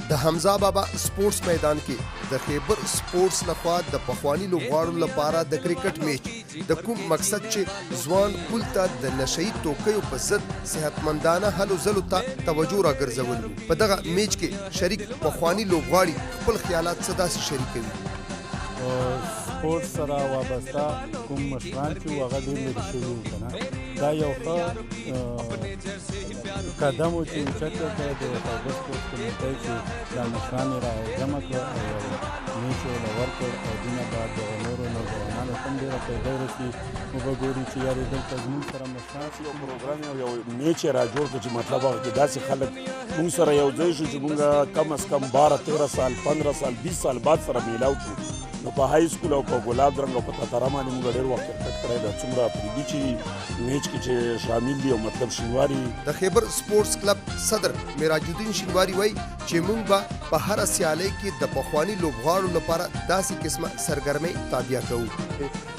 د حمزه بابا سپورټس میدان کې د خیبر سپورټس لخوا د پخواني لوبغاړو لپاره د کرکټ میچ د کوم مقصد چې ځوان کل ته د نشئی توکیو په ضد صحتمندانه هلو ځلو ته توجه راګرځول. په دغه میچ کې شریک پخواني لوبغاړي خپل خیالات څه داسې شریکوي. سپورټ سره وابسته کوم مشران چې هغه ډېر لرې شوي وو که نه، دا یو ښه قدم و چې اوچت یې کړی د خیبر سپورټس کمیټۍ چې دا مشران یې راجمع کړه او یو میچ یې له ورکړ او دونه بعد دغه نورو نوجوانانو ته هم ډېره فایده ورسي. موږ به ګورو چې یارې دلته زموږ سره مشران یو پروګرام یو میچ یې را جوړ کړو چې مطلب هغه کې داسې خلک موږ سره یو ځای شو چې موږ کم از کم 12 13 سال 15 سال 20 سال بعد سره میلاو شو. نو په های سکول او په ګلاب رنګ او په تتره باندې موږ ډېر وخت کرکټ کړی ده. څومره افریدي چې میچ کې چې شامل دي او مطلب شینواري د خیبر سپورټس کلب صدر معراج الدین شینواري وایي چې موږ به په هره سیالۍ کې د پخواني لوبغاړو لپاره داسې قسمه سرګرمۍ تابع کوو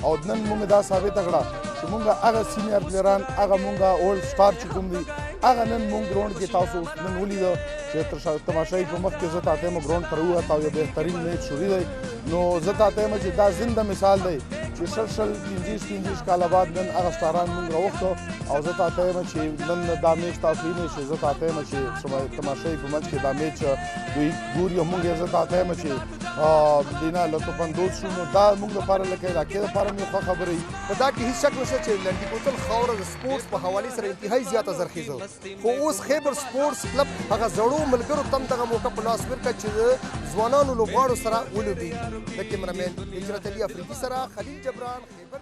او نن موږ دا ثابته کړه چې موږ هغه سینیر پلیران هغه موږ اولډ سټار چې کوم دي هغه نن موږ ګراوند کې تاسو نن ولیدو چې تماشایي په مخ کې زه تاته یم ګراوند ته راووت او یو بهترین میچ شروع دی. نو زه تاته یم چې دا زنده مثال دی چې شل 15 کاله بعد نن هغه سټاران موږ راوښتو او زه تاته یم چې نن دا میچ تاسو وینئ چې زه تاته یم چې تماشایي په منځ کې دا میچ دوی ګوري او موږ زه تاته یم چې دینا لطف اندوز شو. نو دا موږ لپاره لکه علاقې لپاره مې ښه خبرې په دا کې هیڅ شک نشته چې لنډي کوتل خاوره د سپورټس په حوالې سره انتهایي زیاته زرخیزه خو اوس خیبر سپورټس کلب هغه زړو ملګرو تم دغه موقع په لاس ورکړه چې د ځوانانو لوبغاړو سره ولوبي. د کیمرامین هجرت علي افریدي سره خلیل جبران خیبر.